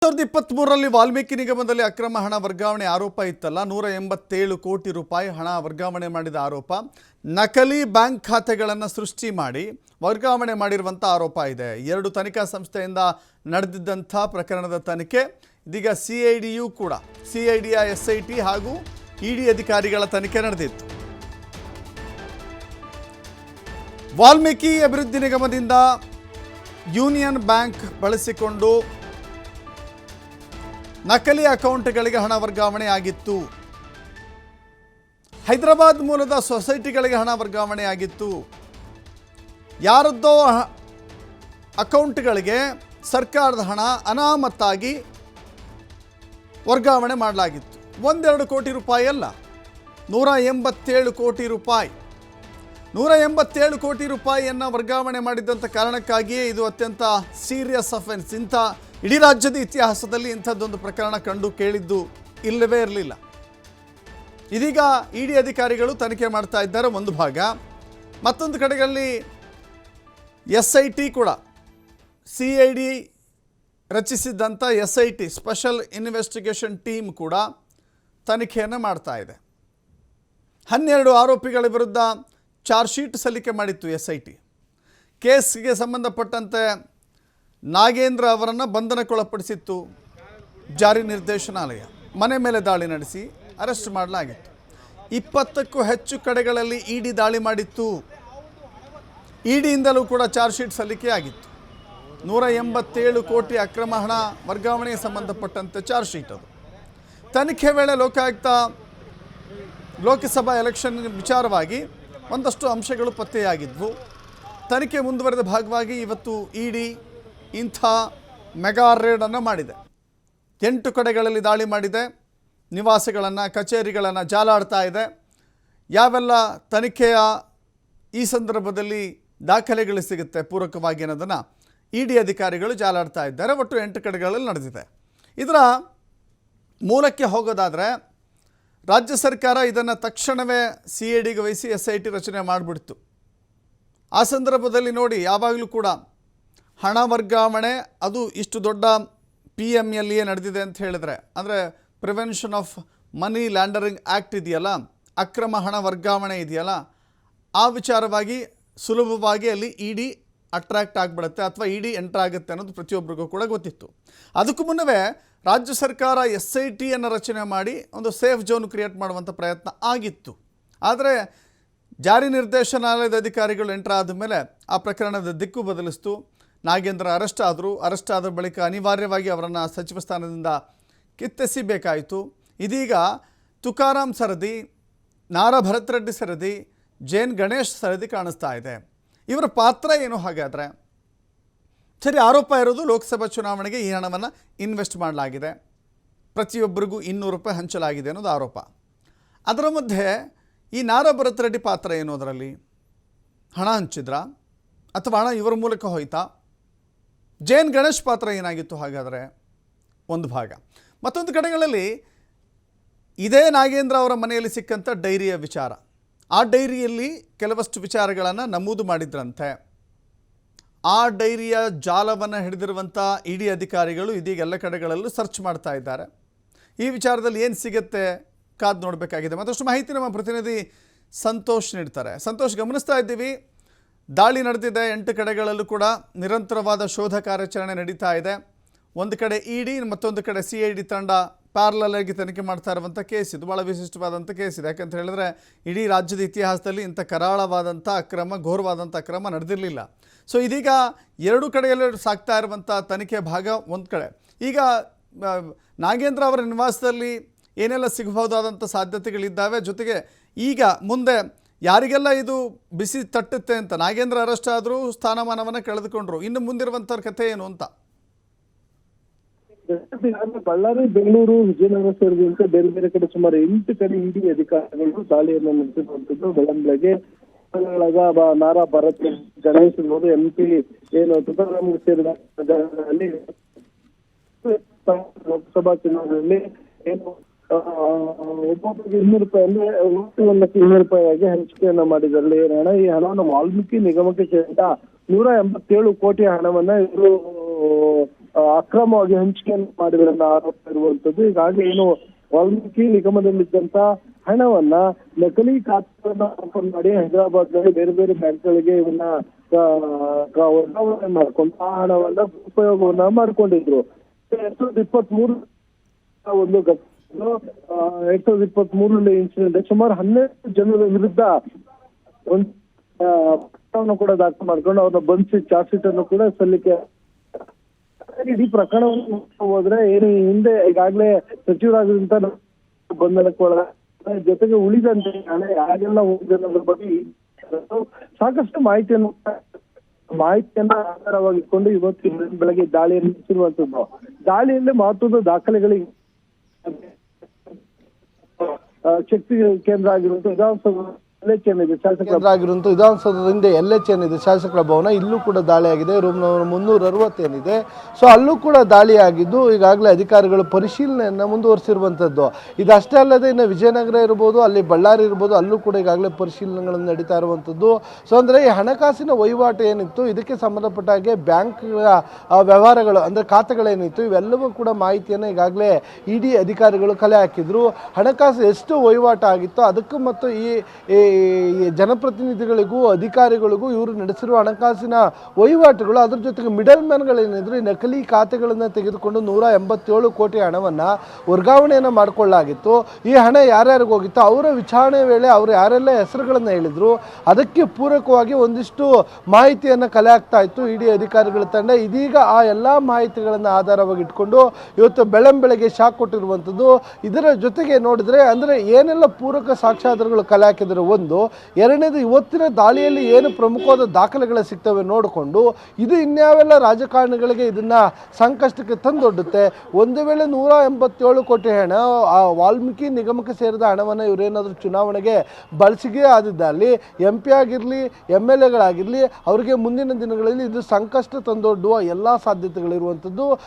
2023ರಲ್ಲಿ ವಾಲ್ಮೀಕಿ ನಿಗಮದಲ್ಲಿ ಅಕ್ರಮ ಹಣ ವರ್ಗಾವಣೆ ಆರೋಪ ಇತ್ತಲ್ಲ. 187 ಕೋಟಿ ರೂಪಾಯಿ ಹಣ ವರ್ಗಾವಣೆ ಮಾಡಿದ ಆರೋಪ, ನಕಲಿ ಬ್ಯಾಂಕ್ ಖಾತೆಗಳನ್ನು ಸೃಷ್ಟಿ ಮಾಡಿ ವರ್ಗಾವಣೆ ಮಾಡಿರುವಂಥ ಆರೋಪ ಇದೆ. 2 ತನಿಖಾ ಸಂಸ್ಥೆಯಿಂದ ನಡೆದಿದ್ದಂಥ ಪ್ರಕರಣದ ತನಿಖೆ ಇದೀಗ ಸಿಐಡಿಯು ಕೂಡ ಸಿಐಡಿಯ ಎಸ್ಐಟಿ ಹಾಗೂ ಇಡಿ ಅಧಿಕಾರಿಗಳ ತನಿಖೆ ನಡೆದಿತ್ತು. ವಾಲ್ಮೀಕಿ ಅಭಿವೃದ್ಧಿ ನಿಗಮದಿಂದ ಯೂನಿಯನ್ ಬ್ಯಾಂಕ್ ಬಳಸಿಕೊಂಡು ನಕಲಿ ಅಕೌಂಟ್ಗಳಿಗೆ ಹಣ ವರ್ಗಾವಣೆ ಆಗಿತ್ತು. ಹೈದರಾಬಾದ್ ಮೂಲದ ಸೊಸೈಟಿಗಳಿಗೆ ಹಣ ವರ್ಗಾವಣೆ ಆಗಿತ್ತು. ಯಾರದ್ದೋ ಅಕೌಂಟ್ಗಳಿಗೆ ಸರ್ಕಾರದ ಹಣ ಅನಾಮತ್ತಾಗಿ ವರ್ಗಾವಣೆ ಮಾಡಲಾಗಿತ್ತು. 1-2 ಕೋಟಿ ರೂಪಾಯಿ ಅಲ್ಲ, 187 ಕೋಟಿ ರೂಪಾಯಿ. 187 ಕೋಟಿ ರೂಪಾಯಿಯನ್ನು ವರ್ಗಾವಣೆ ಮಾಡಿದ್ದಂಥ ಕಾರಣಕ್ಕಾಗಿಯೇ ಇದು ಅತ್ಯಂತ ಸೀರಿಯಸ್ ಅಫೆನ್ಸ್. ಇಂಥ ಇಡೀ ರಾಜ್ಯದ ಇತಿಹಾಸದಲ್ಲಿ ಇಂಥದ್ದೊಂದು ಪ್ರಕರಣ ಕಂಡು ಕೇಳಿದ್ದು ಇಲ್ಲವೇ ಇರಲಿಲ್ಲ. ಇದೀಗ ಇಡಿ ಅಧಿಕಾರಿಗಳು ತನಿಖೆ ಮಾಡ್ತಾ ಇದ್ದಾರೆ ಒಂದು ಭಾಗ. ಮತ್ತೊಂದು ಕಡೆಗಳಲ್ಲಿ ಎಸ್ಐಟಿ ಕೂಡ ಸಿಐಡಿ ರಚಿಸಿದ್ದಂಥ ಎಸ್ಐಟಿ ಸ್ಪೆಷಲ್ ಇನ್ವೆಸ್ಟಿಗೇಷನ್ ಟೀಮ್ ಕೂಡ ತನಿಖೆಯನ್ನು ಮಾಡ್ತಾ ಇದೆ. 12 ಆರೋಪಿಗಳ ವಿರುದ್ಧ ಚಾರ್ಜ್ ಶೀಟ್ ಸಲ್ಲಿಕೆ ಮಾಡಿತ್ತು ಎಸ್ಐಟಿ. ಕೇಸ್ಗೆ ಸಂಬಂಧಪಟ್ಟಂತೆ ನಾಗೇಂದ್ರ ಅವರನ್ನು ಬಂಧನಕ್ಕೊಳಪಡಿಸಿತ್ತು ಜಾರಿ ನಿರ್ದೇಶನಾಲಯ. ಮನೆ ಮೇಲೆ ದಾಳಿ ನಡೆಸಿ ಅರೆಸ್ಟ್ ಮಾಡಲಾಗಿತ್ತು. 20ಕ್ಕೂ ಹೆಚ್ಚು ಕಡೆಗಳಲ್ಲಿ ಇಡಿ ದಾಳಿ ಮಾಡಿತ್ತು. ಇಡಿಯಿಂದಲೂ ಕೂಡ ಚಾರ್ಜ್ ಶೀಟ್ ಸಲ್ಲಿಕೆಯಾಗಿತ್ತು. 187 ಕೋಟಿ ಅಕ್ರಮ ಹಣ ವರ್ಗಾವಣೆಗೆ ಸಂಬಂಧಪಟ್ಟಂತೆ ಚಾರ್ಜ್ ಶೀಟ್ ಅದು. ತನಿಖೆ ವೇಳೆ ಲೋಕಾಯುಕ್ತ ಲೋಕಸಭಾ ಎಲೆಕ್ಷನ್ ವಿಚಾರವಾಗಿ ಒಂದಷ್ಟು ಅಂಶಗಳು ಪತ್ತೆಯಾಗಿದ್ವು. ತನಿಖೆ ಮುಂದುವರೆದ ಭಾಗವಾಗಿ ಇವತ್ತು ಇಡಿ ಇಂಥ ಮೆಗಾ ರೇಡನ್ನು ಮಾಡಿದೆ. 8 ಕಡೆಗಳಲ್ಲಿ ದಾಳಿ ಮಾಡಿದೆ. ನಿವಾಸಗಳನ್ನು, ಕಚೇರಿಗಳನ್ನು ಜಾಲಾಡ್ತಾ ಇದೆ. ಯಾವೆಲ್ಲ ತನಿಖೆಯ ಈ ಸಂದರ್ಭದಲ್ಲಿ ದಾಖಲೆಗಳು ಸಿಗುತ್ತೆ ಪೂರಕವಾಗಿ ಅನ್ನೋದನ್ನು ಇಡಿ ಅಧಿಕಾರಿಗಳು ಜಾಲಾಡ್ತಾ ಇದ್ದಾರೆ. ಒಟ್ಟು 8 ಕಡೆಗಳಲ್ಲಿ ನಡೆದಿದೆ. ಇದರ ಮೂಲಕ್ಕೆ ಹೋಗೋದಾದರೆ ರಾಜ್ಯ ಸರ್ಕಾರ ಇದನ್ನು ತಕ್ಷಣವೇ ಸಿಐಡಿಗೆ ವಹಿಸಿ ಎಸ್ಐಟಿ ರಚನೆ ಮಾಡಿಬಿಡ್ತು. ಆ ಸಂದರ್ಭದಲ್ಲಿ ನೋಡಿ, ಯಾವಾಗಲೂ ಕೂಡ ಹಣ ವರ್ಗಾವಣೆ ಅದು ಇಷ್ಟು ದೊಡ್ಡ PMLA ನಡೆದಿದೆ ಅಂತ ಹೇಳಿದ್ರೆ, ಅಂದರೆ prevention of money laundering act ಇದೆಯಲ್ಲ, ಅಕ್ರಮ ಹಣ ವರ್ಗಾವಣೆ ಇದೆಯಲ್ಲ, ಆ ವಿಚಾರವಾಗಿ ಸುಲಭವಾಗಿ ಅಲ್ಲಿ ಇಡಿ ಅಟ್ರ್ಯಾಕ್ಟ್ ಆಗಿಬಿಡುತ್ತೆ ಅಥವಾ ಇಡಿ ಎಂಟರ್ ಆಗುತ್ತೆ ಅನ್ನೋದು ಪ್ರತಿಯೊಬ್ಬರಿಗೂ ಕೂಡ ಗೊತ್ತಿತ್ತು. ಅದಕ್ಕೂ ಮುನ್ನವೇ ರಾಜ್ಯ ಸರ್ಕಾರ SITಯನ್ನು ರಚನೆ ಮಾಡಿ ಒಂದು ಸೇಫ್ ಝೋನ್ ಕ್ರಿಯೇಟ್ ಮಾಡುವಂಥ ಪ್ರಯತ್ನ ಆಗಿತ್ತು. ಆದರೆ ಜಾರಿ ನಿರ್ದೇಶನಾಲಯದ ಅಧಿಕಾರಿಗಳು ಎಂಟರ್ ಆದ ಮೇಲೆ ಆ ಪ್ರಕರಣದ ದಿಕ್ಕು ಬದಲಿಸ್ತು. ನಾಗೇಂದ್ರ ಅರೆಸ್ಟ್ ಆದ ಬಳಿಕ ಅನಿವಾರ್ಯವಾಗಿ ಅವರನ್ನು ಸಚಿವ ಸ್ಥಾನದಿಂದ ಕಿತ್ತೆಸಿಬೇಕಾಯಿತು. ಇದೀಗ ತುಕಾರಾಮ್ ಸರದಿ, ನಾರಾ ಭರತ್ ರೆಡ್ಡಿ ಸರದಿ, ಜೈನ್ ಗಣೇಶ್ ಸರದಿ ಕಾಣಿಸ್ತಾ ಇದೆ. ಇವರ ಪಾತ್ರ ಏನು ಹಾಗಾದರೆ? ಸರಿ, ಆರೋಪ ಇರೋದು ಲೋಕಸಭಾ ಚುನಾವಣೆಗೆ ಈ ಹಣವನ್ನು ಇನ್ವೆಸ್ಟ್ ಮಾಡಲಾಗಿದೆ, ಪ್ರತಿಯೊಬ್ಬರಿಗೂ 200 ರೂಪಾಯಿ ಹಂಚಲಾಗಿದೆ ಅನ್ನೋದು ಆರೋಪ. ಅದರ ಮಧ್ಯೆ ಈ ನಾರಾ ಭರತ್ ರೆಡ್ಡಿ ಪಾತ್ರ ಏನು? ಅದರಲ್ಲಿ ಹಣ ಹಂಚಿದ್ರಾ ಅಥವಾ ಹಣ ಇವರ ಮೂಲಕ ಹೋಯ್ತಾ? ಜೈನ್ ಗಣೇಶ್ ಪಾತ್ರ ಏನಾಗಿತ್ತು ಹಾಗಾದರೆ? ಒಂದು ಭಾಗ. ಮತ್ತೊಂದು ಕಡೆಗಳಲ್ಲಿ ಇದೇ ನಾಗೇಂದ್ರ ಅವರ ಮನೆಯಲ್ಲಿ ಸಿಕ್ಕಂಥ ಡೈರಿಯ ವಿಚಾರ, ಆ ಡೈರಿಯಲ್ಲಿ ಕೆಲವಷ್ಟು ವಿಚಾರಗಳನ್ನು ನಮೂದು ಮಾಡಿದ್ರಂತೆ. ಆ ಡೈರಿಯ ಜಾಲವನ್ನು ಹಿಡಿದಿರುವಂಥ ಇಡಿ ಅಧಿಕಾರಿಗಳು ಇದೀಗ ಎಲ್ಲ ಕಡೆಗಳಲ್ಲೂ ಸರ್ಚ್ ಮಾಡ್ತಾ ಇದ್ದಾರೆ. ಈ ವಿಚಾರದಲ್ಲಿ ಏನು ಸಿಗುತ್ತೆ ಕಾದು ನೋಡಬೇಕಾಗಿದೆ. ಮತ್ತಷ್ಟು ಮಾಹಿತಿ ನಮ್ಮ ಪ್ರತಿನಿಧಿ ಸಂತೋಷ್ ನೀಡ್ತಾರೆ. ಸಂತೋಷ್, ಗಮನಿಸ್ತಾ ಇದ್ದೀವಿ ದಾಳಿ ನಡೆದಿದೆ 8 ಕಡೆಗಳಲ್ಲೂ ಕೂಡ ನಿರಂತರವಾದ ಶೋಧ ಕಾರ್ಯಾಚರಣೆ ನಡೀತಾ ಇದೆ. ಒಂದು ಕಡೆ ಇಡಿ, ಮತ್ತೊಂದು ಕಡೆ ಸಿಐಡಿ ತಂಡ ಪ್ಯಾರಲಲ್ ಆಗಿ ತನಿಖೆ ಮಾಡ್ತಾ ಇರುವಂಥ ಕೇಸ್ ಇದು. ಭಾಳ ವಿಶಿಷ್ಟವಾದಂಥ ಕೇಸ್ ಇದೆ. ಯಾಕಂತ ಹೇಳಿದ್ರೆ ಇಡೀ ರಾಜ್ಯದ ಇತಿಹಾಸದಲ್ಲಿ ಇಂಥ ಕರಾಳವಾದಂಥ ಅಕ್ರಮ, ಘೋರವಾದಂಥ ಅಕ್ರಮ ನಡೆದಿರಲಿಲ್ಲ. ಸೊ ಇದೀಗ 2 ಕಡೆಯಲ್ಲೂ ಸಾಗ್ತಾ ಇರುವಂಥ ತನಿಖೆ ಭಾಗ ಒಂದು ಕಡೆ. ಈಗ ನಾಗೇಂದ್ರ ಅವರ ನಿವಾಸದಲ್ಲಿ ಏನೆಲ್ಲ ಸಿಗಬಹುದಾದಂಥ ಸಾಧ್ಯತೆಗಳಿದ್ದಾವೆ, ಜೊತೆಗೆ ಈಗ ಮುಂದೆ ಯಾರಿಗೆಲ್ಲ ಇದು ಬಿಸಿ ತಟ್ಟುತ್ತೆ ಅಂತ. ನಾಗೇಂದ್ರ ಅರೆಸ್ಟ್ ಆದರೂ ಸ್ಥಾನಮಾನವನ್ನು ಕಳೆದುಕೊಂಡ್ರು, ಇನ್ನು ಮುಂದಿರುವಂಥವ್ರ ಕಥೆ ಏನು ಅಂತ? ಬಳ್ಳಾರಿ, ಬೆಂಗಳೂರು, ವಿಜಯನಗರ ಸೇರಿದಂತೆ ಬೇರೆ ಬೇರೆ ಕಡೆ ಸುಮಾರು 8 ಕಡೆ ಇಡಿ ಅಧಿಕಾರಿಗಳು ದಾಳಿಯನ್ನು ನಡೆಸಿರುವಂತದ್ದು. ಬೆಳಂಬೆಳಗ್ಗೆ ನಾರಾ ಭರತ್ ಗಣೇಶ್ ಇರ್ಬೋದು, MP ಏನು ತುಕಾರಾಮ್ ಸೇರಿದ ಲೋಕಸಭಾ ಚುನಾವಣೆಯಲ್ಲಿ ಏನು ಒಬ್ಬೊಬ್ಬರಿಗೆ 200 ರೂಪಾಯಿ ಅಂದ್ರೆ 1,200 ರೂಪಾಯಿಯಾಗಿ ಹಂಚಿಕೆಯನ್ನ ಮಾಡಿದ್ರಲ್ಲಿ ಹಣ. ಈ ಹಣವನ್ನು ವಾಲ್ಮೀಕಿ ನಿಗಮಕ್ಕೆ ಸೇರಿದ 187 ಕೋಟಿ ಹಣವನ್ನ ಇವರು ಅಕ್ರಮವಾಗಿ ಹಂಚಿಕೆಯನ್ನು ಮಾಡಿದ್ರನ್ನ ಆರೋಪ ಇರುವಂತದ್ದು. ಈಗಾಗಲೇ ಏನು ವಾಲ್ಮೀಕಿ ನಿಗಮದಲ್ಲಿದ್ದಂತ ಹಣವನ್ನ ನಕಲಿ ಖಾತೆಗಳನ್ನ ಓಪನ್ ಮಾಡಿ ಹೈದರಾಬಾದ್ ನಲ್ಲಿ ಬೇರೆ ಬೇರೆ ಬ್ಯಾಂಕ್ಗಳಿಗೆ ಇವನ್ನ ವರ್ಗಾವಣೆ ಮಾಡ್ಕೊಂಡು ಆ ಹಣವನ್ನ ಉಪಯೋಗವನ್ನ ಮಾಡ್ಕೊಂಡಿದ್ರು. 2023 ಒಂದು 2023 ಇನ್ಸಿಡೆಂಟ್ ಸುಮಾರು 12 ಜನರ ವಿರುದ್ಧ ಒಂದು ಕೂಡ ದಾಖಲು ಮಾಡ್ಕೊಂಡು ಅವ್ರನ್ನ ಬಂಧಿಸಿ ಚಾರ್ಜ್ ಶೀಟ್ ಅನ್ನು ಕೂಡ ಸಲ್ಲಿಕೆ. ಇಡೀ ಪ್ರಕರಣವನ್ನು ಹೋದ್ರೆ ಏನು ಹಿಂದೆ ಈಗಾಗಲೇ ಸಚಿವರಾಗಿದ್ದಂತ ಬಂಧನಕ್ಕೆ ಜೊತೆಗೆ ಉಳಿದಂತೆ ಹಣ ಯಾರೆಲ್ಲ ಹೋಗಿದೆ ಅನ್ನೋದ್ರ ಬಗ್ಗೆ ಸಾಕಷ್ಟು ಮಾಹಿತಿಯನ್ನ ಆಧಾರವಾಗಿಟ್ಕೊಂಡು ಇವತ್ತು ಬೆಳಗ್ಗೆ ದಾಳಿಯನ್ನು ನಡೆಸಿರುವಂತದ್ದು. ದಾಳಿಯಲ್ಲಿ ಮಹತ್ವದ ದಾಖಲೆಗಳಿಗೆ ಶಕ್ತಿ ಕೇಂದ್ರ ಆಗಿರುವಂತ ವಿಧಾನಸಭಾ ಕೇಂದ್ರ ಆಗಿರುವಂಥ ವಿಧಾನಸೌಧದ ಹಿಂದೆ LH ಏನಿದೆ ಶಾಸಕರ ಭವನ, ಇಲ್ಲೂ ಕೂಡ ದಾಳಿ ಆಗಿದೆ. ರೂಮ್ ನಂಬರ್ 360 ಏನಿದೆ, ಸೊ ಅಲ್ಲೂ ಕೂಡ ದಾಳಿ ಆಗಿದ್ದು ಈಗಾಗಲೇ ಅಧಿಕಾರಿಗಳು ಪರಿಶೀಲನೆಯನ್ನು ಮುಂದುವರಿಸಿರುವಂಥದ್ದು. ಇದಷ್ಟೇ ಅಲ್ಲದೆ ಇನ್ನು ವಿಜಯನಗರ ಇರ್ಬೋದು, ಅಲ್ಲಿ ಬಳ್ಳಾರಿ ಇರ್ಬೋದು, ಅಲ್ಲೂ ಕೂಡ ಈಗಾಗಲೇ ಪರಿಶೀಲನೆಗಳನ್ನು ನಡೀತಾ ಇರುವಂಥದ್ದು. ಸೊ ಅಂದರೆ ಈ ಹಣಕಾಸಿನ ವಹಿವಾಟು ಏನಿತ್ತು, ಇದಕ್ಕೆ ಸಂಬಂಧಪಟ್ಟ ಹಾಗೆ ಬ್ಯಾಂಕ್ಗಳ ವ್ಯವಹಾರಗಳು ಅಂದರೆ ಖಾತೆಗಳೇನಿತ್ತು, ಇವೆಲ್ಲವೂ ಕೂಡ ಮಾಹಿತಿಯನ್ನು ಈಗಾಗಲೇ ED ಅಧಿಕಾರಿಗಳು ಕಲೆ ಹಾಕಿದ್ರು. ಹಣಕಾಸು ಎಷ್ಟು ವಹಿವಾಟು ಆಗಿತ್ತು ಅದಕ್ಕೂ ಮತ್ತು ಈ ಜನಪ್ರತಿನಿಧಿಗಳಿಗೂ ಅಧಿಕಾರಿಗಳಿಗೂ ಇವರು ನಡೆಸಿರುವ ಹಣಕಾಸಿನ ವಹಿವಾಟುಗಳು, ಅದ್ರ ಜೊತೆಗೆ ಮಿಡಲ್ ಮ್ಯಾನ್ಗಳೇನಿದ್ರು ಈ ನಕಲಿ ಖಾತೆಗಳನ್ನು ತೆಗೆದುಕೊಂಡು 187 ಕೋಟಿ ಹಣವನ್ನು ವರ್ಗಾವಣೆಯನ್ನು ಮಾಡಿಕೊಳ್ಳಲಾಗಿತ್ತು. ಈ ಹಣ ಯಾರ್ಯಾರಿಗೂ ಹೋಗಿತ್ತು, ಅವರ ವಿಚಾರಣೆ ವೇಳೆ ಅವರು ಯಾರೆಲ್ಲ ಹೆಸರುಗಳನ್ನು ಹೇಳಿದ್ರು, ಅದಕ್ಕೆ ಪೂರಕವಾಗಿ ಒಂದಿಷ್ಟು ಮಾಹಿತಿಯನ್ನು ಕಲೆ ಹಾಕ್ತಾ ಇತ್ತು ED ಅಧಿಕಾರಿಗಳ ತಂಡ. ಇದೀಗ ಆ ಎಲ್ಲ ಮಾಹಿತಿಗಳನ್ನು ಆಧಾರವಾಗಿ ಇಟ್ಕೊಂಡು ಇವತ್ತು ಬೆಳಗ್ಗೆ ಶಾಕ್ ಕೊಟ್ಟಿರುವಂಥದ್ದು. ಇದರ ಜೊತೆಗೆ ನೋಡಿದ್ರೆ ಅಂದರೆ ಏನೆಲ್ಲ ಪೂರಕ ಸಾಕ್ಷ್ಯಾಧಾರಗಳು ಕಲೆ ಹಾಕಿದ್ರು ಒಂದು, ಎರಡನೇದು ಇವತ್ತಿನ ದಾಳಿಯಲ್ಲಿ ಏನು ಪ್ರಮುಖವಾದ ದಾಖಲೆಗಳು ಸಿಗ್ತವೆ ನೋಡಿಕೊಂಡು ಇದು ಇನ್ಯಾವೆಲ್ಲ ರಾಜಕಾರಣಿಗಳಿಗೆ ಇದನ್ನ ಸಂಕಷ್ಟಕ್ಕೆ ತಂದೊಡ್ಡುತ್ತೆ. ಒಂದು ವೇಳೆ 187 ಕೋಟಿ ಹಣ ಆ ವಾಲ್ಮೀಕಿ ನಿಗಮಕ್ಕೆ ಸೇರಿದ ಹಣವನ್ನು ಇವರೇನಾದರೂ ಚುನಾವಣೆಗೆ ಬಳಸಿಗೆ ಆದಿದ್ದಲ್ಲಿ MP ಆಗಿರಲಿ MLAಗಳಾಗಿರಲಿ ಅವರಿಗೆ ಮುಂದಿನ ದಿನಗಳಲ್ಲಿ ಇದು ಸಂಕಷ್ಟ ತಂದೊಡ್ಡುವ ಎಲ್ಲ ಸಾಧ್ಯತೆಗಳಿರುವಂಥದ್ದು.